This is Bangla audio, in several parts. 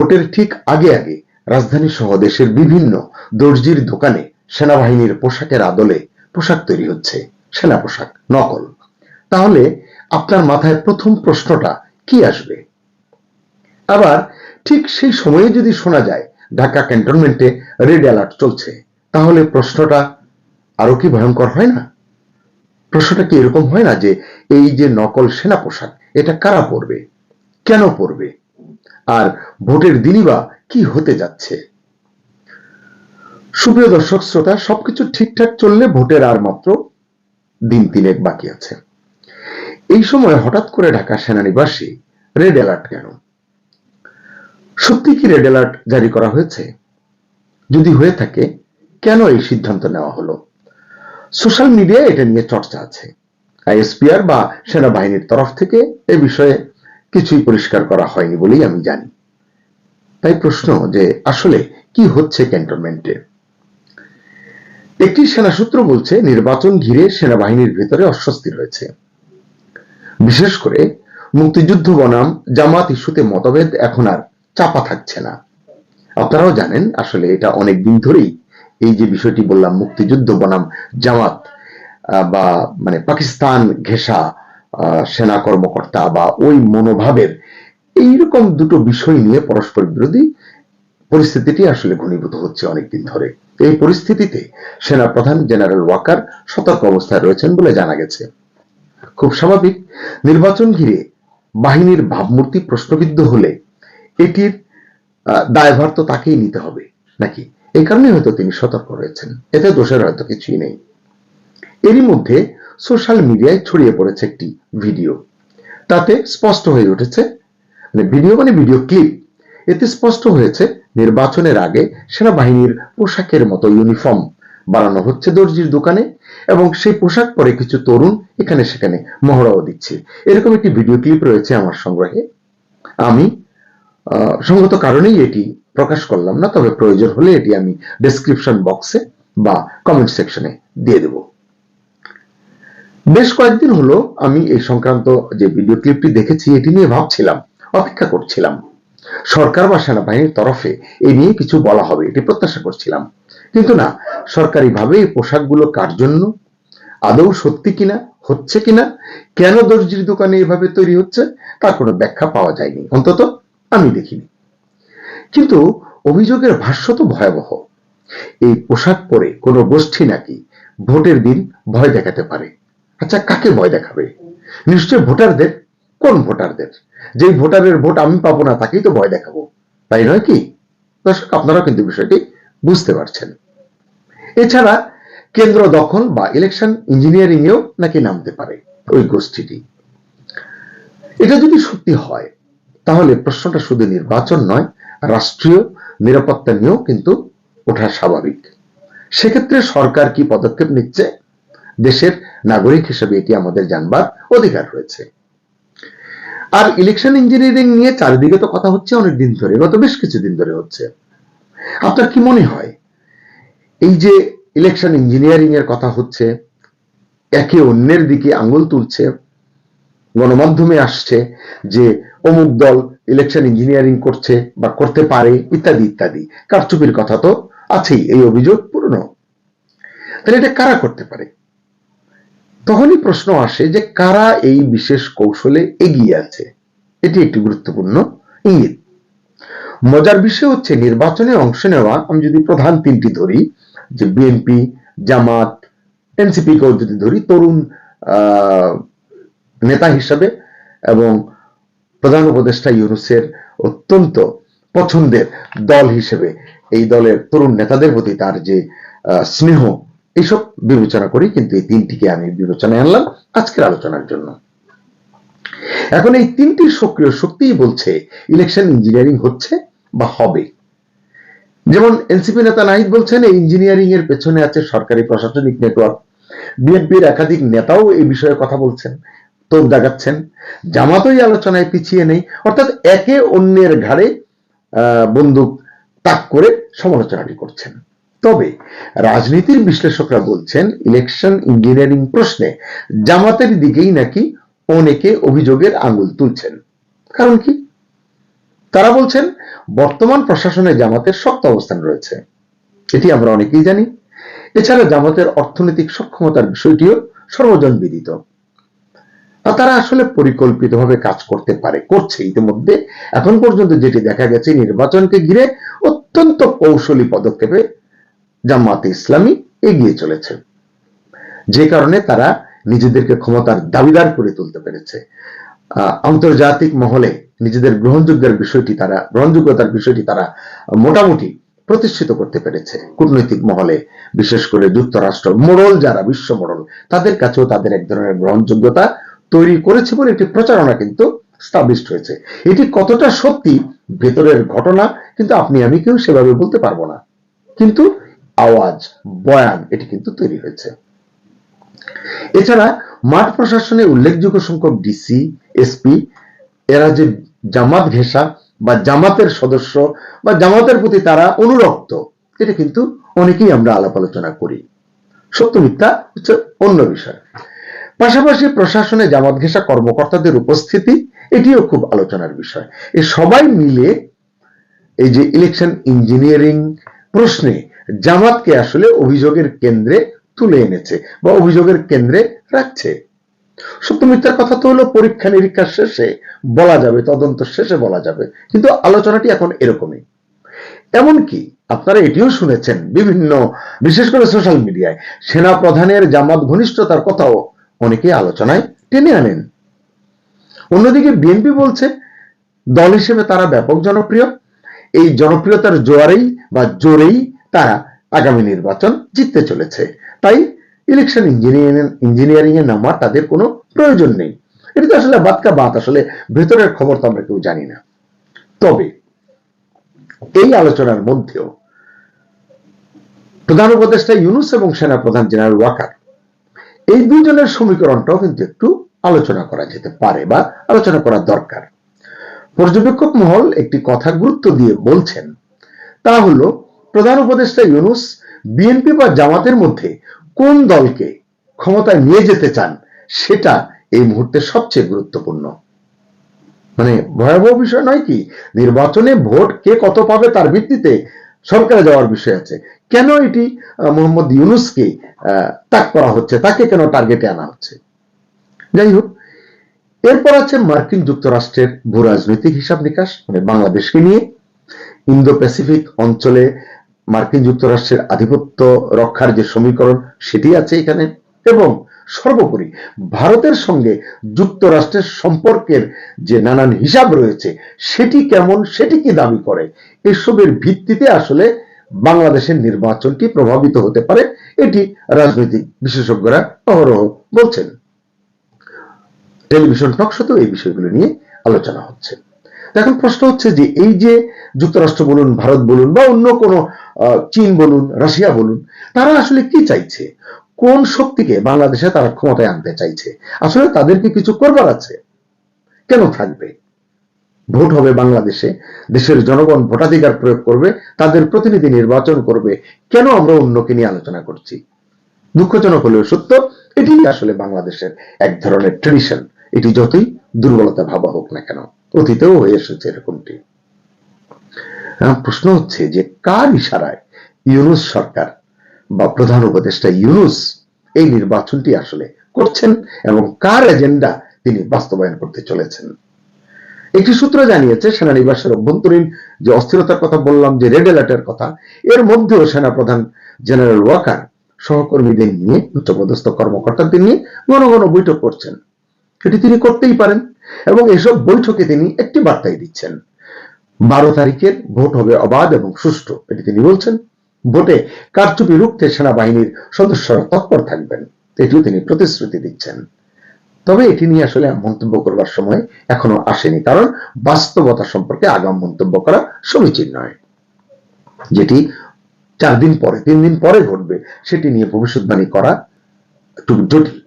ভোটের ঠিক আগে আগে রাজধানী সহ দেশের বিভিন্ন দর্জির দোকানে সেনাবাহিনীর পোশাকের আদলে পোশাক তৈরি হচ্ছে, সেনা পোশাক নকল। তাহলে আপনার মাথায় প্রথম প্রশ্নটা কি আসবে? আবার ঠিক সেই সময়ে যদি শোনা যায় ঢাকা ক্যান্টনমেন্টে রেড অ্যালার্ট চলছে, তাহলে প্রশ্নটা আরো কি ভয়ঙ্কর হয় না? প্রশ্নটা কি এরকম হয় না যে এই যে নকল সেনা পোশাক, এটা কারা পরবে, কেন পরবে, আর ভোটের দিনই বা কি হতে যাচ্ছে? সুপ্রিয় দর্শক শ্রোতা, সবকিছু ঠিকঠাক চললে ভোটের আর মাত্র দিন তিনেক বাকি আছে। এই সময় হঠাৎ করে ঢাকা সেনানিবাসে রেড অ্যালার্ট কেন? সত্যি কি রেড অ্যালার্ট জারি করা হয়েছে? যদি হয়ে থাকে, কেন এই সিদ্ধান্ত নেওয়া হলো? সোশ্যাল মিডিয়ায় এটা নিয়ে চর্চা আছে। আইএসপিআর বা সেনাবাহিনীর তরফ থেকে এ বিষয়ে কিছুই পরিষ্কার করা হয়নি বলেই আমি জানি। তাই প্রশ্ন যে আসলে কি হচ্ছে ক্যান্টনমেন্টে? একটি সেনা সূত্র বলছে নির্বাচন ঘিরে সেনাবাহিনীর ভেতরে অস্বস্তি রয়েছে। বিশেষ করে মুক্তিযুদ্ধ বনাম জামাত ইস্যুতে মতভেদ এখন আর চাপা থাকছে না। আপনারাও জানেন আসলে এটা অনেক দিন ধরেই, এই যে বিষয়টি বললাম মুক্তিযুদ্ধ বনাম জামাত বা মানে পাকিস্তান ঘেঁষা সেনা কর্মকর্তা বা ওই মনোভাবের এইরকম দুটো বিষয় নিয়ে পরস্পর বিরোধী পরিস্থিতিটি আসলে ঘনীভূত হচ্ছে অনেকদিন ধরে। এই পরিস্থিতিতে সেনা প্রধান জেনারেল ওয়াকার সতর্ক অবস্থায় রয়েছেন বলে জানা গেছে। খুব স্বাভাবিক, নির্বাচন ঘিরে বাহিনীর ভাবমূর্তি প্রশ্নবিদ্ধ হলে এটির দায়ভার তো তাকেই নিতে হবে নাকি? এই কারণে হয়তো তিনি সতর্ক রয়েছেন, এতে দোষের হয়তো কিছুই নেই। এরই মধ্যে সোশ্যাল মিডিয়ায় ছড়িয়ে পড়েছে একটি ভিডিও। তাতে স্পষ্ট হয়ে উঠেছে, ভিডিও ক্লিপ, এতে স্পষ্ট হয়েছে নির্বাচনের আগে সেনাবাহিনীর পোশাকের মতো ইউনিফর্ম বানানো হচ্ছে দর্জির দোকানে, এবং সেই পোশাক পরে কিছু তরুণ এখানে সেখানে মহড়াও দিচ্ছে। এরকম একটি ভিডিও ক্লিপ রয়েছে আমার সংগ্রহে। আমি সঙ্গত কারণেই এটি প্রকাশ করলাম না, তবে প্রয়োজন হলে এটি আমি ডেসক্রিপশন বক্সে বা কমেন্ট সেকশনে দিয়ে দেব। বেশ কয়েকদিন হলো আমি এই সংক্রান্ত যে ভিডিও ক্লিপটি দেখেছি এটি নিয়ে ভাবছিলাম, অপেক্ষা করছিলাম সরকার বা সেনাবাহিনীর তরফে এই নিয়ে কিছু বলা হবে, এটি প্রত্যাশা করছিলাম। কিন্তু না, সরকারিভাবে এই পোশাকগুলো কার জন্য, আদৌ সত্যি কিনা, হচ্ছে কিনা, কেন দর্জির দোকানে এভাবে তৈরি হচ্ছে, তার কোনো ব্যাখ্যা পাওয়া যায়নি, অন্তত আমি দেখিনি। কিন্তু অভিযোগের ভাষ্য তো ভয়াবহ। এই পোশাক পরে কোনো গোষ্ঠী নাকি ভোটের দিন ভয় দেখাতে পারে। আচ্ছা, কাকে ভয় দেখাবে? নিশ্চয় ভোটারদের। কোন ভোটারদের? যেই ভোটারের ভোট আমি পাবো না তাকেই তো ভয় দেখাবো, তাই নয় কি? দর্শক, আপনারা কিন্তু বিষয়টি বুঝতে পারছেন। এছাড়া কেন্দ্র দখল বা ইলেকশন ইঞ্জিনিয়ারিং এও নাকি নামতে পারে ওই গোষ্ঠীটি। এটা যদি সত্যি হয় তাহলে প্রশ্নটা শুধু নির্বাচন নয়, রাষ্ট্রীয় নিরাপত্তা নিয়েও কিন্তু ওঠা স্বাভাবিক। সেক্ষেত্রে সরকার কি পদক্ষেপ নিচ্ছে, দেশের নাগরিক হিসেবে এটি আমাদের জানবার অধিকার রয়েছে। আর ইলেকশন ইঞ্জিনিয়ারিং নিয়ে চারিদিকে তো কথা হচ্ছে অনেক দিন ধরে, গত বেশ কিছুদিন ধরে হচ্ছে। আপনার কি মনে হয় এই যে ইলেকশন ইঞ্জিনিয়ারিং এর কথা হচ্ছে, একে অন্যের দিকে আঙ্গুল তুলছে, গণমাধ্যমে আসছে যে অমুক দল ইলেকশন ইঞ্জিনিয়ারিং করছে বা করতে পারে ইত্যাদি ইত্যাদি, কারচুপির কথা তো আছেই, এই অভিযোগ পুরনো। তাহলে এটা কারা করতে পারে? তখনই প্রশ্ন আসে যে কারা এই বিশেষ কৌশলে এগিয়ে আছে। এটি একটি গুরুত্বপূর্ণ ইঙ্গিত। মজার বিষয় হচ্ছে নির্বাচনে অংশ নেওয়া, আমি যদি প্রধান তিনটি ধরি, যে বিএনপি, জামাত, এনসিপি কেও যদি ধরি, তরুণ নেতা হিসাবে এবং প্রধান উপদেষ্টা ইউনূসের অত্যন্ত পছন্দের দল হিসেবে এই দলের তরুণ নেতাদের প্রতি তার যে স্নেহ, এইসব বিবেচনা করি, কিন্তু এই তিনটিকে আমি বিবেচনায় আনলাম আজকের আলোচনার জন্য। এখন এই তিনটি সক্রিয় শক্তিই বলছে ইলেকশন ইঞ্জিনিয়ারিং হচ্ছে বা হবে। যেমন এনসিপি নেতা নাহিদ বলছেন এই ইঞ্জিনিয়ারিং এর পেছনে আছে সরকারি প্রশাসনিক নেটওয়ার্ক। বিএনপির একাধিক নেতাও এই বিষয়ে কথা বলছেন, তোপ দাগাচ্ছেন। জামাতই আলোচনায় পিছিয়ে নেই, অর্থাৎ একে অন্যের ঘাড়ে বন্দুক তাক করে সমালোচনাটি করছেন। তবে রাজনীতির বিশ্লেষকরা বলছেন ইলেকশন ইঞ্জিনিয়ারিং প্রশ্নে জামাতের দিকেই নাকি অনেকে অভিযোগের আঙুল তুলছেন। কারণ কি? তারা বলছেন বর্তমান প্রশাসনে জামাতের শক্ত অবস্থান রয়েছে, এটি আমরা অনেকেই জানি। এছাড়া জামাতের অর্থনৈতিক সক্ষমতার বিষয়টিও সর্বজন বিদিত। তারা আসলে পরিকল্পিতভাবে কাজ করতে পারে, করছে ইতিমধ্যে। এখন পর্যন্ত যেটি দেখা গেছে, নির্বাচনকে ঘিরে অত্যন্ত কৌশলী পদক্ষেপে জামায়াতে ইসলামী এগিয়ে চলেছে, যে কারণে তারা নিজেদেরকে ক্ষমতার দাবিদার করে তুলতে পেরেছে। আন্তর্জাতিক মহলে নিজেদের গ্রহণযোগ্যতার বিষয়টি তারা মোটামুটি প্রতিষ্ঠিত করতে পেরেছে। কূটনৈতিক মহলে, বিশেষ করে যুক্তরাষ্ট্র মোড়ল যারা, বিশ্ব মোড়ল, তাদের কাছেও তাদের এক ধরনের গ্রহণযোগ্যতা তৈরি করেছে বলে একটি প্রচারণা কিন্তু স্টাবলিশড হয়েছে। এটি কতটা সত্যি ভেতরের ঘটনা কিন্তু আপনি আমি কেউ সেভাবে বলতে পারবো না, কিন্তু আওয়াজ, বয়ান এটি কিন্তু তৈরি হয়েছে। এছাড়া মাঠ প্রশাসনে উল্লেখযোগ্য সংখ্যক ডিসি, এসপি এরা যে জামাত ঘেঁষা বা জামাতের সদস্য বা জামাতের প্রতি তারা অনুরক্ত, এটা কিন্তু অনেকেই আমরা আলাপ আলোচনা করি। সত্য মিথ্যা হচ্ছে অন্য বিষয়। পাশাপাশি প্রশাসনে জামাত ঘেঁষা কর্মকর্তাদের উপস্থিতি, এটিও খুব আলোচনার বিষয়। এই সবাই মিলে এই যে ইলেকশন ইঞ্জিনিয়ারিং প্রশ্নে জামাতকে আসলে অভিযোগের কেন্দ্রে তুলে এনেছে বা অভিযোগের কেন্দ্রে রাখছে। সত্য মিথ্যার কথা তো হলো পরীক্ষা নিরীক্ষা শেষে বলা যাবে, তদন্ত শেষে বলা যাবে, কিন্তু আলোচনাটি এখন এরকমই। এমনকি আপনারা এটিও শুনেছেন বিভিন্ন, বিশেষ করে সোশ্যাল মিডিয়ায়, সেনা প্রধানের জামাত ঘনিষ্ঠতার কথাও অনেকে আলোচনায় টেনে আনেন। অন্যদিকে বিএনপি বলছে দল হিসেবে তারা ব্যাপক জনপ্রিয়, এই জনপ্রিয়তার জোয়ারেই বা জোরেই তারা আগামী নির্বাচন জিততে চলেছে, তাই ইলেকশন ইঞ্জিনিয়ারিং এ নামার তাদের কোনো প্রয়োজন নেই। এটা তো আসলে বাতকা বাত, আসলে ভেতরের খবর তো আমরা কেউ জানি না। তবে এই আলোচনার মধ্যেও প্রধান উপদেষ্টা ইউনূস এবং সেনা প্রধান জেনারেল ওয়াকার, এই দুজনের সমীকরণটাও কিন্তু একটু আলোচনা করা যেতে পারে বা আলোচনা করা দরকার। পর্যবেক্ষক মহল একটি কথা গুরুত্ব দিয়ে বলছেন, তা হলো প্রধান উপদেষ্টা ইউনূস বিএনপি বা জামাতের মধ্যে কোন দলকে ক্ষমতায় নিয়ে যেতে চান সেটা এই মুহূর্তে সবচেয়ে গুরুত্বপূর্ণ। মানে ভয়াবহ বিষয় নয় কি, নির্বাচনে ভোট কে কত পাবে তার ভিত্তিতে সরকারে যাওয়ার বিষয় আছে। কেন এটি মোহাম্মদ ইউনূসকে তাক করা হচ্ছে, তাকে কেন টার্গেটে আনা হচ্ছে? যাই হোক, এরপর আছে মার্কিন যুক্তরাষ্ট্রের ভূ রাজনৈতিক হিসাব নিকাশ, মানে বাংলাদেশকে নিয়ে। ইন্দো প্যাসিফিক অঞ্চলে মার্কিন যুক্তরাষ্ট্রের আধিপত্য রক্ষার যে সমীকরণ, সেটি আছে এখানে। এবং সর্বোপরি ভারতের সঙ্গে যুক্তরাষ্ট্রের সম্পর্কের যে নানান হিসাব রয়েছে, সেটি কেমন, সেটি কি দাবি করে, এসবের ভিত্তিতে আসলে বাংলাদেশের নির্বাচনটি প্রভাবিত হতে পারে, এটি রাজনৈতিক বিশেষজ্ঞরা অহরহ বলছেন। টেলিভিশন টকশোতেও এই বিষয়গুলো নিয়ে আলোচনা হচ্ছে। এখন প্রশ্ন হচ্ছে যে এই যে যুক্তরাষ্ট্র বলুন, ভারত বলুন বা অন্য কোন চীন বলুন, রাশিয়া বলুন, তারা আসলে কি চাইছে, কোন শক্তিকে বাংলাদেশে তারা ক্ষমতায় আনতে চাইছে? আসলে তাদেরকে কিছু করবার আছে? কেন থাকবে? ভোট হবে বাংলাদেশে, দেশের জনগণ ভোটাধিকার প্রয়োগ করবে, তাদের প্রতিনিধি নির্বাচন করবে, কেন আমরা অন্যকে নিয়ে আলোচনা করছি? দুঃখজনক হলেও সত্য, এটি আসলে বাংলাদেশের এক ধরনের ট্রেডিশন। এটি যতই দুর্বলতা ভাবা হোক না কেন, অতীতেও হয়ে এসেছে এরকমটি। প্রশ্ন হচ্ছে যে কার ইশারায় ইউনূস সরকার বা প্রধান উপদেষ্টা ইউনূস এই নির্বাচনটি আসলে করছেন এবং কার এজেন্ডা তিনি বাস্তবায়ন করতে চলেছেন? একটি সূত্র জানিয়েছে, সেনানিবাসের অভ্যন্তরীণ যে অস্থিরতার কথা বললাম, যে রেড অ্যালার্টের কথা, এর মধ্যেও সেনা প্রধান জেনারেল ওয়াকার সহকর্মীদের নিয়ে, উচ্চপদস্থ কর্মকর্তাদের নিয়ে ঘন ঘন বৈঠক করছেন। এটি তিনি করতেই পারেন এবং এসব বৈঠকে তিনি একটি বার্তাই দিচ্ছেন, 12 তারিখের ভোট হবে অবাধ এবং সুষ্ঠু, এটি তিনি বলছেন। ভোটে কারচুপি রুখতে সেনাবাহিনীর সদস্যরা তৎপর থাকবেন, এটিও তিনি প্রতিশ্রুতি দিচ্ছেন। তবে এটি নিয়ে আসলে মন্তব্য করবার সময় এখনো আসেনি, কারণ বাস্তবতা সম্পর্কে আগাম মন্তব্য করা সমীচীন নয়। যেটি 4 দিন পরে, 3 দিন পরে ঘটবে, সেটি নিয়ে ভবিষ্যৎবাণী করা একটু জটিল।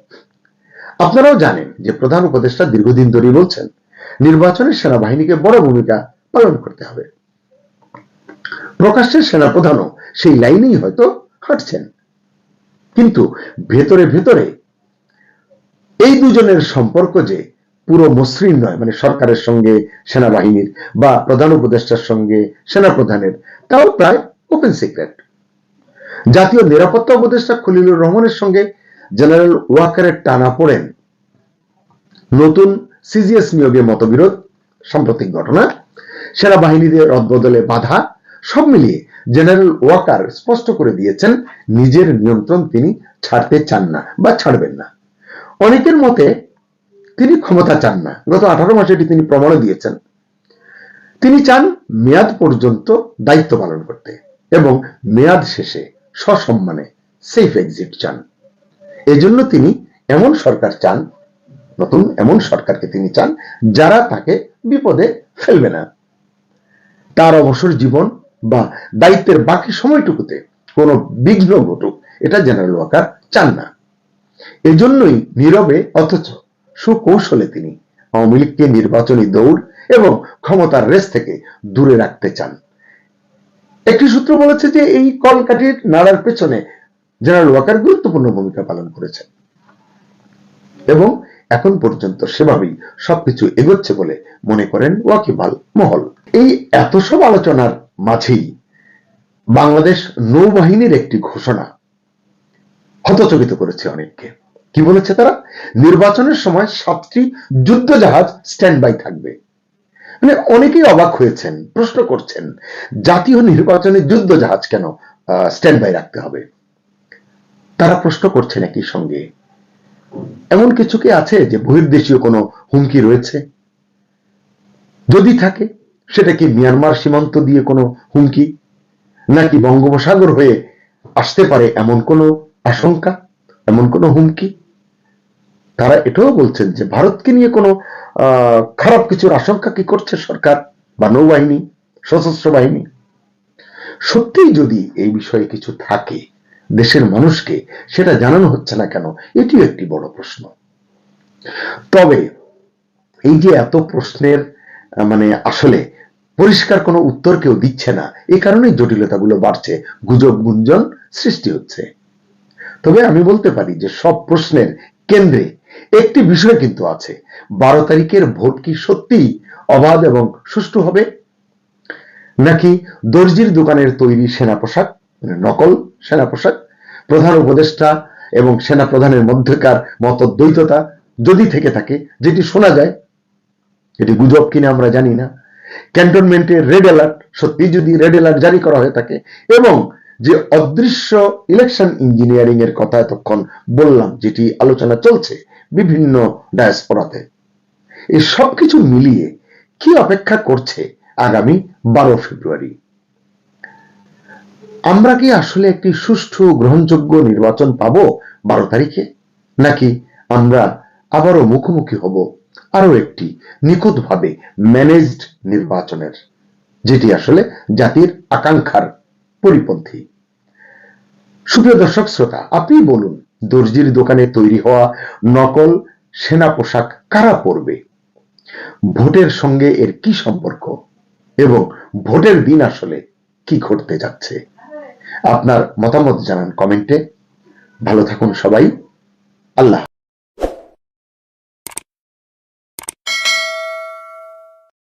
আপনারাও জানেন যে প্রধান উপদেষ্টা দীর্ঘদিন ধরে বলছেন নির্বাচনে সেনাবাহিনীকে বড় ভূমিকা পালন করতে হবে। প্রকাশ্যে সেনাপ্রধানও সেই লাইনেই হয়তো হাঁটছেন, কিন্তু ভেতরে ভেতরে এই দুজনের সম্পর্ক যে পুরো মসৃণ নয়, মানে সরকারের সঙ্গে সেনাবাহিনীর বা প্রধান উপদেষ্টার সঙ্গে সেনাপ্রধানের, তাও প্রায় ওপেন সিক্রেট। জাতীয় নিরাপত্তা উপদেষ্টা খলিলুর রহমানের সঙ্গে জেনারেল ওয়াকারের টানা পড়েন, নতুন সিজিএস নিয়োগে মতবিরোধ, সাম্প্রতিক ঘটনা, সেনাবাহিনীদের রদবদলে বাধা, সব মিলিয়ে জেনারেল ওয়াকার স্পষ্ট করে দিয়েছেন নিজের নিয়ন্ত্রণ তিনি ছাড়তে চান না বা ছাড়বেন না। অনেকের মতে তিনি ক্ষমতা চান না, গত 18 মাসে এটি তিনি প্রমাণ দিয়েছেন। তিনি চান মেয়াদ পর্যন্ত দায়িত্ব পালন করতে এবং মেয়াদ শেষে সসম্মানে সেফ এক্সিট চান। এজন্য তিনি এমন সরকার চান, নতুন এমন সরকারকে তিনি চান যারা তাকে বিপদে ফেলবে না। তার অবসর জীবন বা দায়িত্বের বাকি সময়টুকুতে কোনো বিঘ্ন ঘটুক, এটা জেনারেল ওয়াকার চান না। এজন্যই নীরবে অথচ সুকৌশলে তিনি আওয়ামী লীগকে নির্বাচনী দৌড় এবং ক্ষমতার রেস থেকে দূরে রাখতে চান। একটি সূত্র বলেছে যে এই কলকাঠির নাড়ার পেছনে জেনারেল ওয়াকার গুরুত্বপূর্ণ ভূমিকা পালন করেছেন এবং এখন পর্যন্ত সেভাবেই সবকিছু এগোচ্ছে বলে মনে করেন ওয়াকিবহাল মহল। এই এত সব আলোচনার মাঝেই বাংলাদেশ নৌবাহিনীর একটি ঘোষণা হতচকিত করেছে অনেককে। কি বলেছে তারা? নির্বাচনের সময় 7টি যুদ্ধ জাহাজ স্ট্যান্ড বাই থাকবে। মানে অনেকেই অবাক হয়েছেন, প্রশ্ন করছেন জাতীয় নির্বাচনে যুদ্ধ জাহাজ কেন স্ট্যান্ড বাই রাখতে হবে? তারা প্রশ্ন করছেন একই সঙ্গে এমন কিছু কি আছে যে বহির্দেশীয় কোনো হুমকি রয়েছে? যদি থাকে সেটা কি মিয়ানমার সীমান্ত দিয়ে কোনো হুমকি, নাকি বঙ্গোপসাগর হয়ে আসতে পারে এমন কোনো আশঙ্কা, এমন কোনো হুমকি? তারা এটাও বলছেন যে ভারতকে নিয়ে কোনো খারাপ কিছুর আশঙ্কা কি করছে সরকার বা নৌবাহিনী, সশস্ত্র বাহিনী? সত্যিই যদি এই বিষয়ে কিছু থাকে, দেশের মানুষকে সেটা জানানো হচ্ছে না কেন, এটিও একটি বড় প্রশ্ন। তবে এই যে এত প্রশ্নের মানে আসলে পরিষ্কার কোনো উত্তর কেউ দিচ্ছে না, এই কারণেই জটিলতাগুলো বাড়ছে, গুজব গুঞ্জন সৃষ্টি হচ্ছে। তবে আমি বলতে পারি যে সব প্রশ্নের কেন্দ্রে একটি বিষয় কিন্তু আছে, 12 তারিখের ভোট কি সত্যিই অবাধ এবং সুষ্ঠু হবে, নাকি দর্জির দোকানের তৈরি সেনা পোশাক, নকল সেনা পোশাক, প্রধান উপদেষ্টা এবং সেনা প্রধানের মধ্যকার মতদ্বৈততা যদি থেকে থাকে, যেটি শোনা যায়, এটি গুজব কিনা আমরা জানি না, ক্যান্টনমেন্টে রেড অ্যালার্ট সত্যি যদি রেড অ্যালার্ট জারি করা হয়ে থাকে, এবং যে অদৃশ্য ইলেকশন ইঞ্জিনিয়ারিং এর কথা এতক্ষণ বললাম, যেটি আলোচনা চলছে বিভিন্ন ডায়াসপোরাতে, এই সবকিছু মিলিয়ে কি অপেক্ষা করছে আগামী 12 ফেব্রুয়ারি? আমরা কি আসলে একটি সুষ্ঠু গ্রহণযোগ্য নির্বাচন পাবো 12 তারিখে, নাকি আমরা আবারও মুখোমুখি হব আরো একটি নিখুঁতভাবে ম্যানেজড নির্বাচনের, যেটি আসলে জাতির আকাঙ্ক্ষার পরিপন্থী? সুপ্রিয় দর্শক শ্রোতা, আপনি বলুন, দর্জির দোকানে তৈরি হওয়া নকল সেনা পোশাক কারা পরবে? ভোটের সঙ্গে এর কি সম্পর্ক এবং ভোটের দিন আসলে কি ঘটতে যাচ্ছে? আপনার মতামত জানান কমেন্টে। ভালো থাকুন সবাই। আল্লাহ।